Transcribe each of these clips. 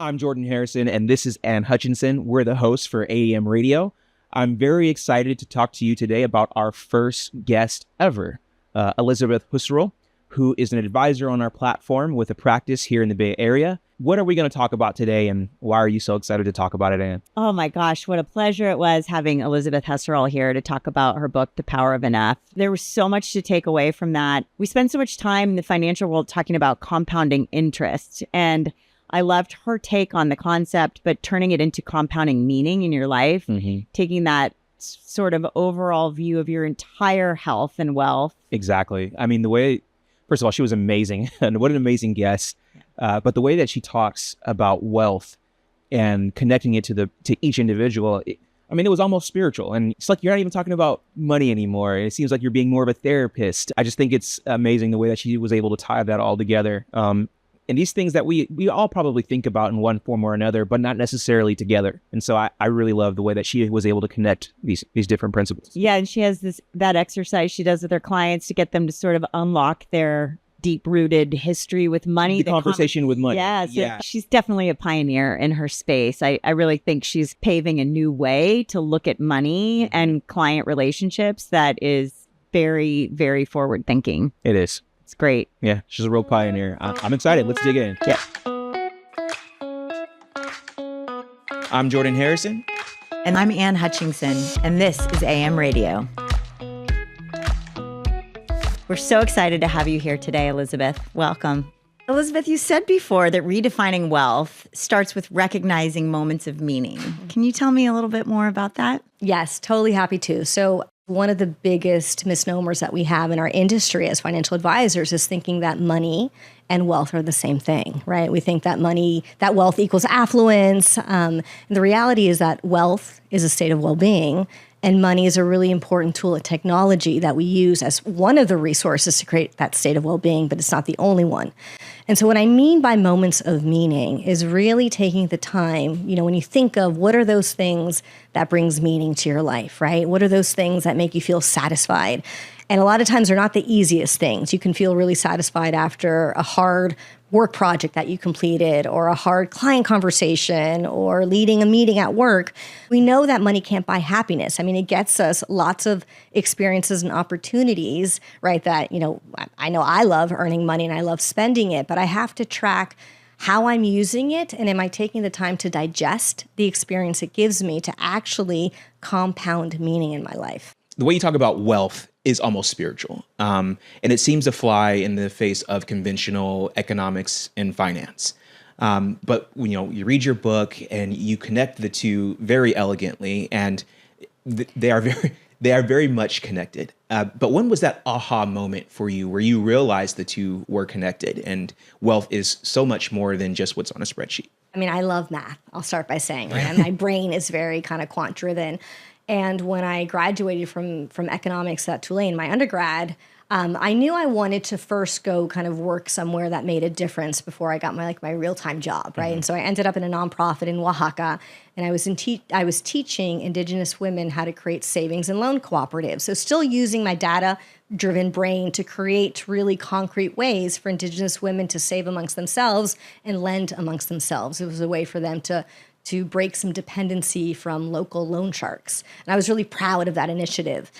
I'm Jordan Harrison, and this is Ann Huchingson. We're the hosts for AEM Radio. I'm very excited to talk to you today about our first guest ever, Elizabeth Husserl, who is an advisor on our platform with a practice here in the Bay Area. What are we going to talk about today, and why are you so excited to talk about it, Ann? Oh my gosh, what a pleasure it was having Elizabeth Husserl here to talk about her book, The Power of Enough. There was so much to take away from that. We spend so much time in the financial world talking about compounding interest, and I loved her take on the concept, but turning it into compounding meaning in your life, taking that sort of overall view of your entire health and wealth. Exactly. I mean, first of all, she was amazing, and what an amazing guest. But the way that she talks about wealth and connecting it to each individual, it was almost spiritual. And it's like you're not even talking about money anymore. It seems like you're being more of a therapist. I just think it's amazing the way that she was able to tie that all together. And these things that we all probably think about in one form or another, but not necessarily together. And so I really love the way that she was able to connect these different principles. Yeah, and she has that exercise she does with her clients to get them to sort of unlock their deep-rooted history with money. The conversation with money. Yeah, she's definitely a pioneer in her space. I really think she's paving a new way to look at money and client relationships that is very, very forward-thinking. It is. It's great. Yeah, she's a real pioneer. I'm excited. Let's dig in. Yeah. I'm Jordan Harrison. And I'm Ann Huchingson, and this is AM Radio. We're so excited to have you here today, Elizabeth. Welcome. Elizabeth, you said before that redefining wealth starts with recognizing moments of meaning. Can you tell me a little bit more about that? Yes, totally happy to. So one of the biggest misnomers that we have in our industry as financial advisors is thinking that money and wealth are the same thing, right? We think that wealth equals affluence. And the reality is that wealth is a state of well-being, and money is a really important tool of technology that we use as one of the resources to create that state of well-being, but it's not the only one. And so what I mean by moments of meaning is really taking the time, when you think of what are those things that brings meaning to your life, right? What are those things that make you feel satisfied? And a lot of times they're not the easiest things. You can feel really satisfied after a hard work project that you completed, or a hard client conversation, or leading a meeting at work. We know that money can't buy happiness. It gets us lots of experiences and opportunities, right? That, I know I love earning money and I love spending it, but I have to track how I'm using it, and am I taking the time to digest the experience it gives me to actually compound meaning in my life? The way you talk about wealth is almost spiritual. And it seems to fly in the face of conventional economics and finance. But you read your book and you connect the two very elegantly, and they are very much connected. But when was that aha moment for you where you realized the two were connected and wealth is so much more than just what's on a spreadsheet? I love math. I'll start by saying, right? And my brain is very kind of quant driven. And when I graduated from economics at Tulane, my undergrad, I knew I wanted to first go kind of work somewhere that made a difference before I got my real-time job, right? Mm-hmm. And so I ended up in a nonprofit in Oaxaca, and I was teaching Indigenous women how to create savings and loan cooperatives. So still using my data-driven brain to create really concrete ways for Indigenous women to save amongst themselves and lend amongst themselves. It was a way for them to break some dependency from local loan sharks. And I was really proud of that initiative.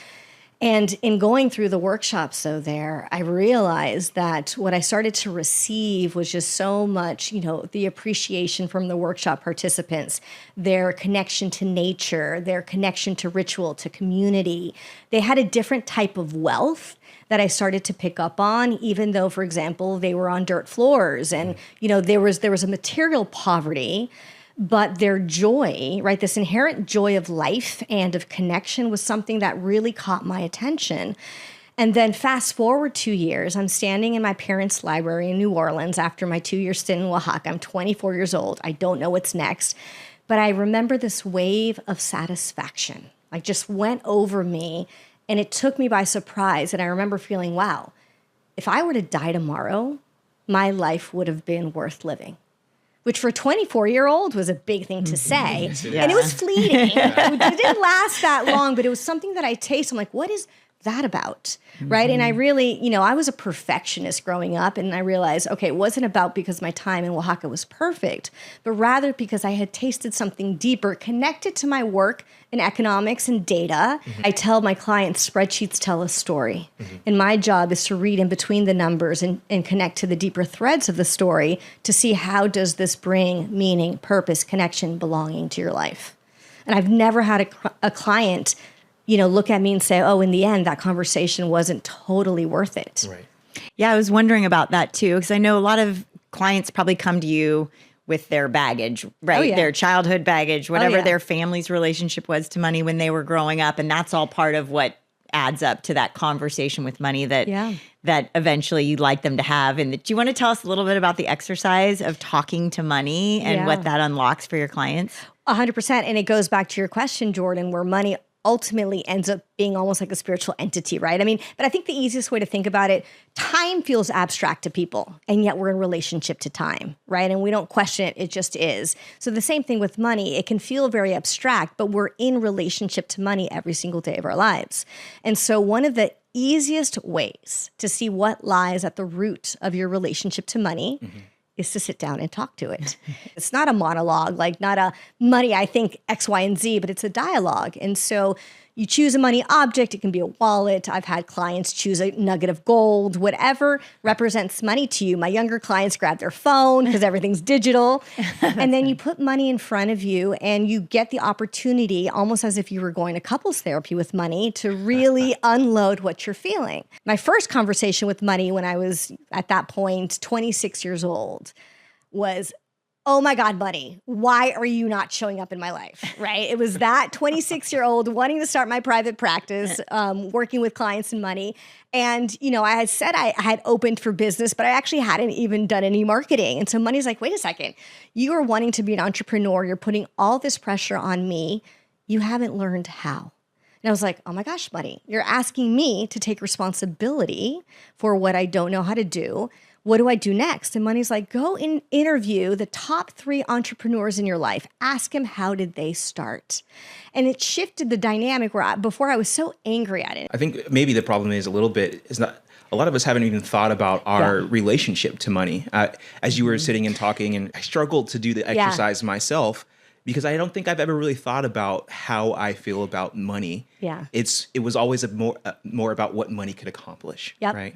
And in going through the workshops there, I realized that what I started to receive was just so much, the appreciation from the workshop participants, their connection to nature, their connection to ritual, to community. They had a different type of wealth that I started to pick up on, even though, for example, they were on dirt floors and, there was a material poverty. But their joy, right, this inherent joy of life and of connection was something that really caught my attention. And then fast forward 2 years, I'm standing in my parents' library in New Orleans after my 2-year stint in Oaxaca. I'm 24 years old. I don't know what's next. But I remember this wave of satisfaction, just went over me, and it took me by surprise. And I remember feeling, wow, if I were to die tomorrow, my life would have been worth living. Which for a 24-year-old was a big thing to say. Yeah. And it was fleeting. It didn't last that long, but it was something that I tasted. I'm like, what is that about? Right. And I really, I was a perfectionist growing up, and I realized, okay, it wasn't about because my time in Oaxaca was perfect, but rather because I had tasted something deeper connected to my work in economics and data. I tell my clients spreadsheets tell a story. And my job is to read in between the numbers and connect to the deeper threads of the story to see how does this bring meaning, purpose, connection, belonging to your life. And I've never had a client look at me and say, oh, in the end, that conversation wasn't totally worth it. Right. Yeah, I was wondering about that too, because I know a lot of clients probably come to you with their baggage, right? Oh, yeah. Their childhood baggage, whatever yeah. their family's relationship was to money when they were growing up. And that's all part of what adds up to that conversation with money that eventually you'd like them to have. And do you want to tell us a little bit about the exercise of talking to money and what that unlocks for your clients? 100%. And it goes back to your question, Jordan, where money ultimately ends up being almost like a spiritual entity, right? I mean, but I think the easiest way to think about it, time feels abstract to people, and yet we're in relationship to time, right? And we don't question it, it just is. So the same thing with money, it can feel very abstract, but we're in relationship to money every single day of our lives. And so one of the easiest ways to see what lies at the root of your relationship to money is to sit down and talk to it. It's not a monologue, like not a money, I think X, Y, and Z, but it's a dialogue. And so you choose a money object. It can be a wallet. I've had clients choose a nugget of gold, whatever represents money to you. My younger clients grab their phone because everything's digital. And then you put money in front of you and you get the opportunity, almost as if you were going to couples therapy with money, to really unload what you're feeling. My first conversation with money when I was at that point 26 years old was, oh my God, money, why are you not showing up in my life, right? It was that 26-year-old wanting to start my private practice, working with clients and money. And, I had said I had opened for business, but I actually hadn't even done any marketing. And so money's like, wait a second, you are wanting to be an entrepreneur. You're putting all this pressure on me. You haven't learned how. And I was like, oh my gosh, money, you're asking me to take responsibility for what I don't know how to do. What do I do next? And money's like, go and interview the top 3 entrepreneurs in your life. Ask them, how did they start? And it shifted the dynamic where before I was so angry at it. I think maybe the problem is a little bit is not. A lot of us haven't even thought about our relationship to money. As you were sitting and talking, and I struggled to do the exercise myself because I don't think I've ever really thought about how I feel about money. Yeah, it was always more about what money could accomplish. Yep. Right.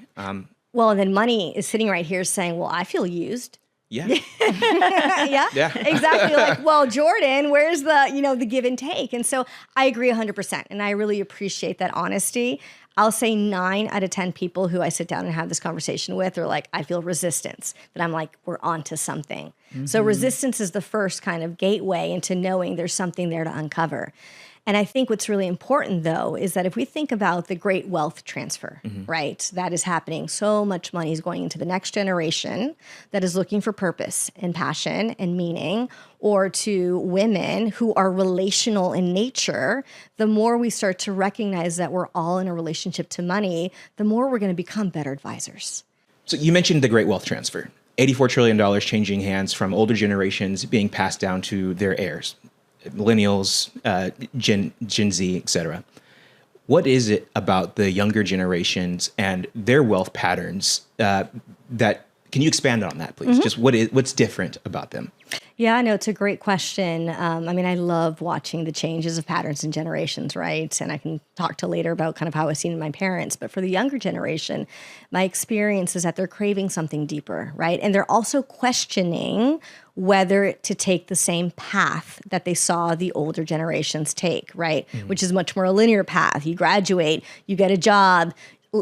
Well, and then money is sitting right here saying, well, I feel used. Yeah. Yeah, exactly. Like, well, Jordan, where's the give and take? And so I agree 100%. And I really appreciate that honesty. I'll say 9 out of 10 people who I sit down and have this conversation with are like, I feel resistance, that I'm like, we're onto something. So resistance is the first kind of gateway into knowing there's something there to uncover. And I think what's really important, though, is that if we think about the great wealth transfer, right, that is happening, so much money is going into the next generation that is looking for purpose and passion and meaning, or to women who are relational in nature, the more we start to recognize that we're all in a relationship to money, the more we're going to become better advisors. So you mentioned the great wealth transfer, $84 trillion changing hands from older generations being passed down to their heirs. Millennials, Gen Z, et cetera. What is it about the younger generations and their wealth patterns that, can you expand on that, please? Just what's different about them? Yeah, no, it's a great question. I love watching the changes of patterns and generations, right? And I can talk to later about kind of how I've seen in my parents. But for the younger generation, my experience is that they're craving something deeper, right? And they're also questioning whether to take the same path that they saw the older generations take, right? Which is much more a linear path. You graduate, you get a job.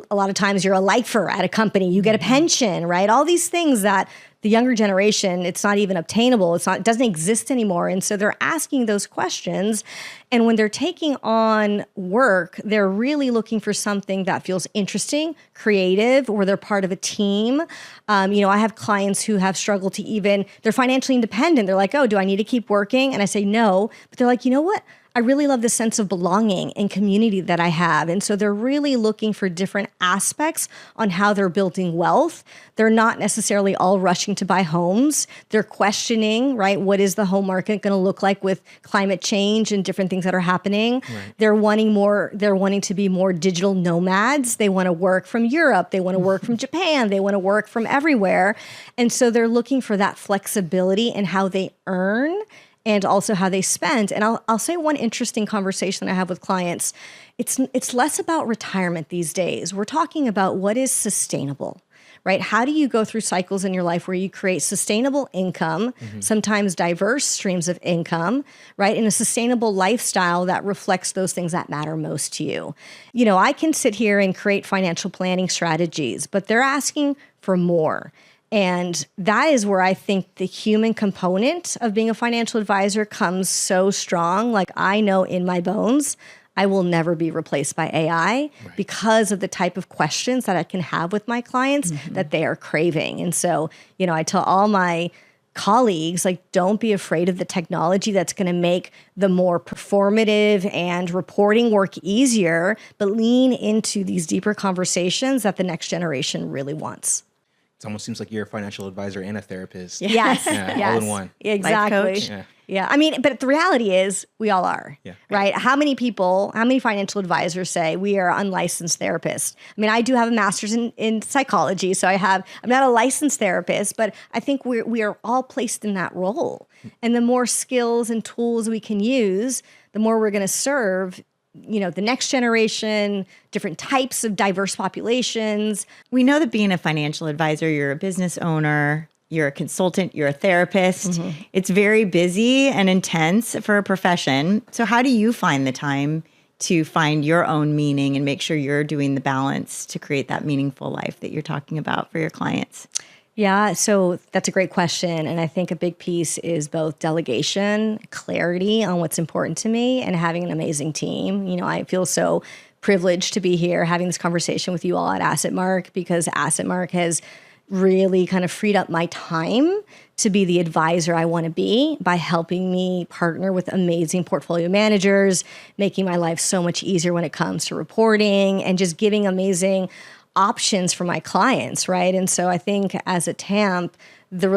A lot of times you're a lifer at a company, you get a pension, right? All these things that the younger generation, it's not even obtainable. It doesn't exist anymore. And so they're asking those questions. And when they're taking on work, they're really looking for something that feels interesting, creative, or they're part of a team. I have clients who have struggled to they're financially independent. They're like, oh, do I need to keep working? And I say, no. But they're like, you know what? I really love the sense of belonging and community that I have. And so they're really looking for different aspects on how they're building wealth. They're not necessarily all rushing to buy homes. They're questioning, right? What is the home market going to look like with climate change and different things that are happening? Right. They're wanting to be more digital nomads. They want to work from Europe. They want to work from Japan. They want to work from everywhere. And so they're looking for that flexibility in how they earn and also how they spend. And I'll say one interesting conversation I have with clients. It's less about retirement these days. We're talking about what is sustainable, right? How do you go through cycles in your life where you create sustainable income, sometimes diverse streams of income, right? In a sustainable lifestyle that reflects those things that matter most to you. You know, I can sit here and create financial planning strategies, but they're asking for more. And that is where I think the human component of being a financial advisor comes so strong. Like, I know in my bones, I will never be replaced by AI because of the type of questions that I can have with my clients that they are craving. And so, you know, I tell all my colleagues, like, don't be afraid of the technology that's going to make the more performative and reporting work easier, but lean into these deeper conversations that the next generation really wants. It almost seems like you're a financial advisor and a therapist. Yes. Yeah, yes. all in one. Exactly. Life coach. Yeah. Yeah. I mean, but the reality is we all are, Yeah. right? How many financial advisors say we are unlicensed therapists? I mean, I do have a master's in psychology, so I'm not a licensed therapist, but I think we are all placed in that role. And the more skills and tools we can use, the more we're going to serve, you know, the next generation, different types of diverse populations. We know that being a financial advisor, you're a business owner, you're a consultant, you're a therapist. It's very busy and intense for a profession. So how do you find the time to find your own meaning and make sure you're doing the balance to create that meaningful life that you're talking about for your clients? Yeah, so that's a great question. And I think a big piece is both delegation, clarity on what's important to me, and having an amazing team. You know, I feel so privileged to be here having this conversation with you all at AssetMark, because AssetMark has really kind of freed up my time to be the advisor I want to be by helping me partner with amazing portfolio managers, making my life so much easier when it comes to reporting, and just giving amazing options for my clients, right? And so I think as a TAMP, the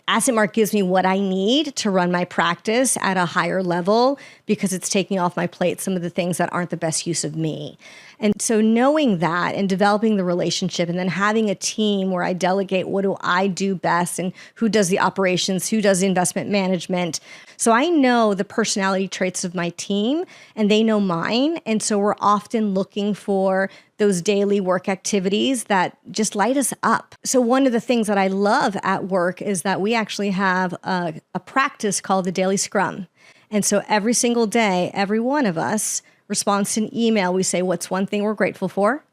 AssetMark gives me what I need to run my practice at a higher level, because it's taking off my plate some of the things that aren't the best use of me. And so knowing that and developing the relationship, and then having a team where I delegate what do I do best, and who does the operations, who does the investment management. So I know the personality traits of my team and they know mine. And so we're often looking for those daily work activities that just light us up. So one of the things that I love at work is that we actually have a practice called the Daily Scrum. And so every single day, every one of us responds to an email. We say, what's one thing we're grateful for?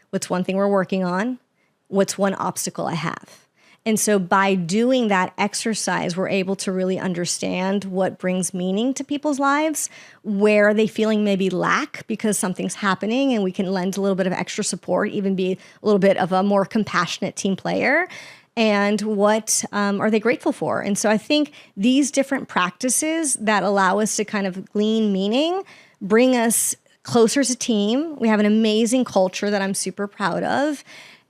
What's one thing we're working on? What's one obstacle I have? And so by doing that exercise, we're able to really understand what brings meaning to people's lives, where are they feeling maybe lack because something's happening, and we can lend a little bit of extra support, even be a little bit of a more compassionate team player. And what are they grateful for? And so I think these different practices that allow us to kind of glean meaning bring us closer as a team. We have an amazing culture that I'm super proud of.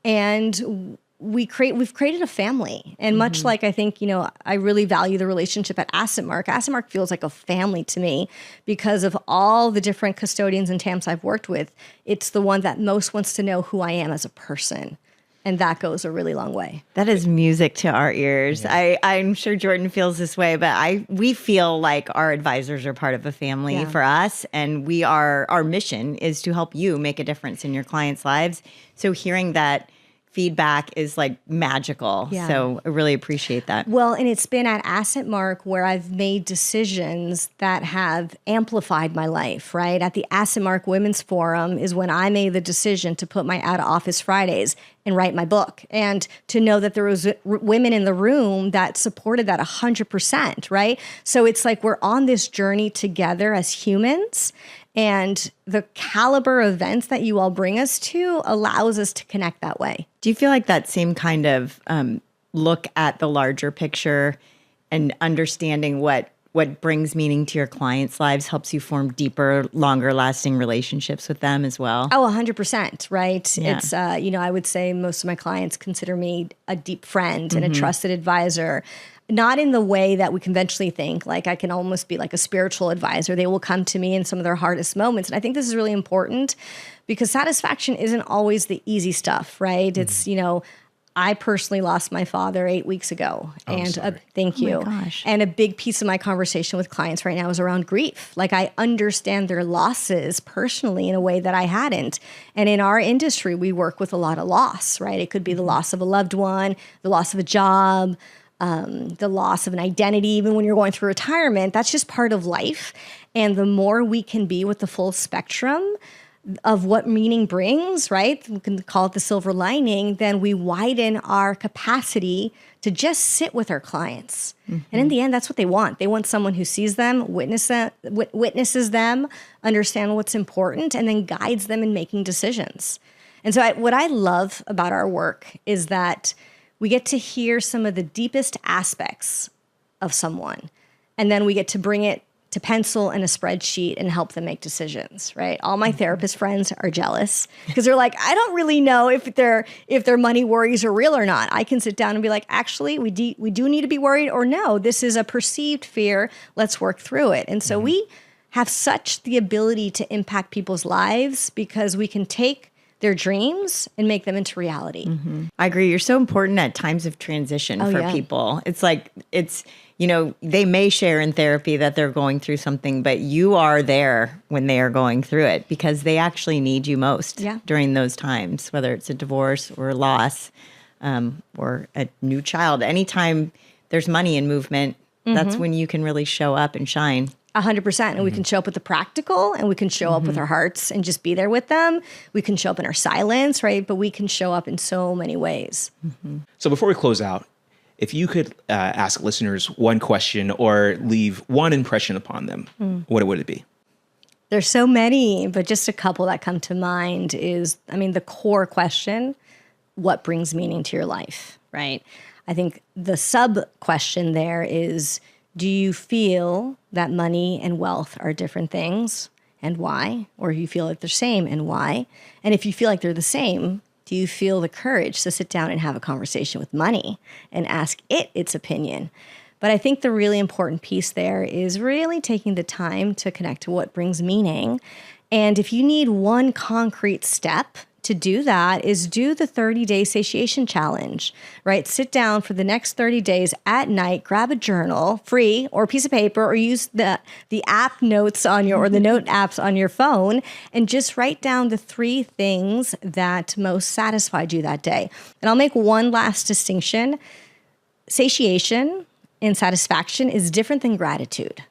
And we've created a family. And much like, I think, you know, I really value the relationship at AssetMark. AssetMark feels like a family to me because of all the different custodians and TAMPs I've worked with. It's the one that most wants to know who I am as a person. And that goes a really long way. That is music to our ears. Yeah. I'm sure Jordan feels this way, but we feel like our advisors are part of a family for us. And our mission is to help you make a difference in your clients' lives. So hearing that feedback is like magical. Yeah. So I really appreciate that. Well, and it's been at AssetMark where I've made decisions that have amplified my life, right? At the AssetMark Women's Forum is when I made the decision to put my out of office Fridays and write my book, and to know that there was women in the room that supported that 100%, right? So it's like we're on this journey together as humans. And the caliber of events that you all bring us to allows us to connect that way. Do you feel like that same kind of look at the larger picture and understanding what what brings meaning to your clients' lives helps you form deeper, longer lasting relationships with them as well? Oh, 100%, right? Yeah. It's, I would say most of my clients consider me a deep friend and a trusted advisor. Not in the way that we conventionally think, like I can almost be like a spiritual advisor. They will come to me in some of their hardest moments. And I think this is really important because satisfaction isn't always the easy stuff, right? It's, I personally lost my father 8 weeks ago. Thank you. Oh my gosh. And a big piece of my conversation with clients right now is around grief. Like I understand their losses personally in a way that I hadn't. And in our industry, we work with a lot of loss, right? It could be the loss of a loved one, the loss of a job, the loss of an identity, even when you're going through retirement. That's just part of life. And the more we can be with the full spectrum of what meaning brings, right? We can call it the silver lining, then we widen our capacity to just sit with our clients. And in the end, that's what they want. They want someone who sees them, witnesses them, understand what's important, and then guides them in making decisions. And so what I love about our work is that we get to hear some of the deepest aspects of someone, and then we get to bring it to pencil and a spreadsheet and help them make decisions, right? All my therapist friends are jealous because they're like, I don't really know if their money worries are real or not. I can sit down and be like, actually, we do need to be worried, or no, this is a perceived fear. Let's work through it. And so we have such the ability to impact people's lives because we can take their dreams and make them into reality. I agree. You're so important at times of transition for people. It's like, they may share in therapy that they're going through something, but you are there when they are going through it because they actually need you most during those times, whether it's a divorce or a loss or a new child. Anytime there's money in movement, that's when you can really show up and shine. 100%. And we can show up with the practical, and we can show up with our hearts and just be there with them. We can show up in our silence, right? But we can show up in so many ways. So before we close out, if you could ask listeners one question or leave one impression upon them, what would it be? There's so many, but just a couple that come to mind is, the core question, what brings meaning to your life, right? I think the sub question there is, do you feel that money and wealth are different things, and why? Or you feel like they're the same, and why? And if you feel like they're the same, do you feel the courage to sit down and have a conversation with money and ask it its opinion? But I think the really important piece there is really taking the time to connect to what brings meaning. And if you need one concrete step to do that, is do the 30-day satiation challenge, right? Sit down for the next 30 days at night, grab a journal, free, or a piece of paper, or use the app notes on your, or the note apps on your phone, and just write down the 3 things that most satisfied you that day. And I'll make one last distinction. Satiation and satisfaction is different than gratitude,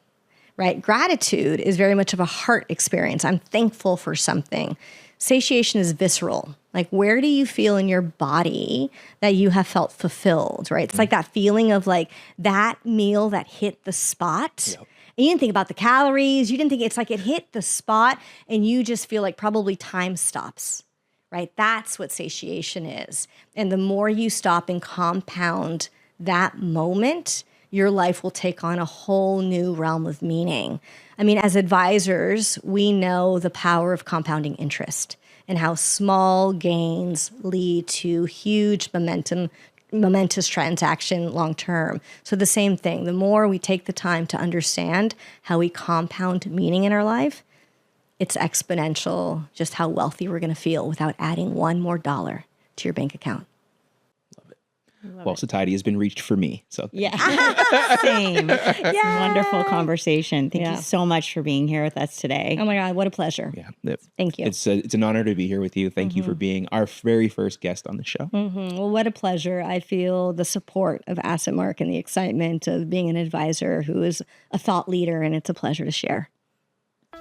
right? Gratitude is very much of a heart experience. I'm thankful for something. Satiation is visceral. Like, where do you feel in your body that you have felt fulfilled, right? It's like that feeling of like that meal that hit the spot. Yep. And you didn't think about the calories. You didn't think, it's like it hit the spot and you just feel like probably time stops, right? That's what satiation is. And the more you stop and compound that moment, your life will take on a whole new realm of meaning. As advisors, we know the power of compounding interest and how small gains lead to huge momentous transaction long term. So the same thing, the more we take the time to understand how we compound meaning in our life, it's exponential just how wealthy we're going to feel without adding one more dollar to your bank account. Well, satiety has been reached for me. So yeah, same. Yeah. Wonderful conversation. Thank you so much for being here with us today. Oh my God, what a pleasure. Yeah, thank you. It's an honor to be here with you. Thank you for being our very first guest on the show. Well, what a pleasure. I feel the support of AssetMark and the excitement of being an advisor who is a thought leader, and it's a pleasure to share.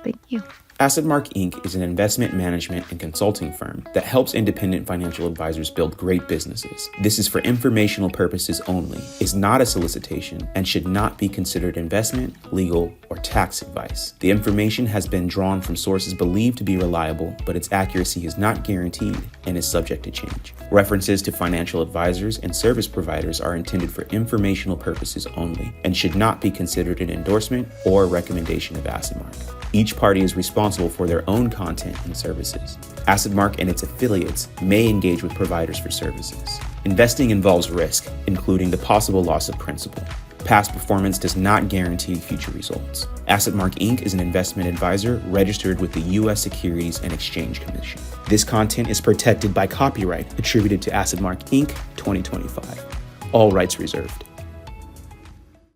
Thank you. AssetMark Inc. is an investment management and consulting firm that helps independent financial advisors build great businesses. This is for informational purposes only, is not a solicitation, and should not be considered investment, legal, or tax advice. The information has been drawn from sources believed to be reliable, but its accuracy is not guaranteed and is subject to change. References to financial advisors and service providers are intended for informational purposes only and should not be considered an endorsement or recommendation of AssetMark. Each party is responsible for their own content and services. AssetMark and its affiliates may engage with providers for services. Investing involves risk, including the possible loss of principal. Past performance does not guarantee future results. AssetMark Inc. is an investment advisor registered with the U.S. Securities and Exchange Commission. This content is protected by copyright attributed to AssetMark Inc. 2025. All rights reserved.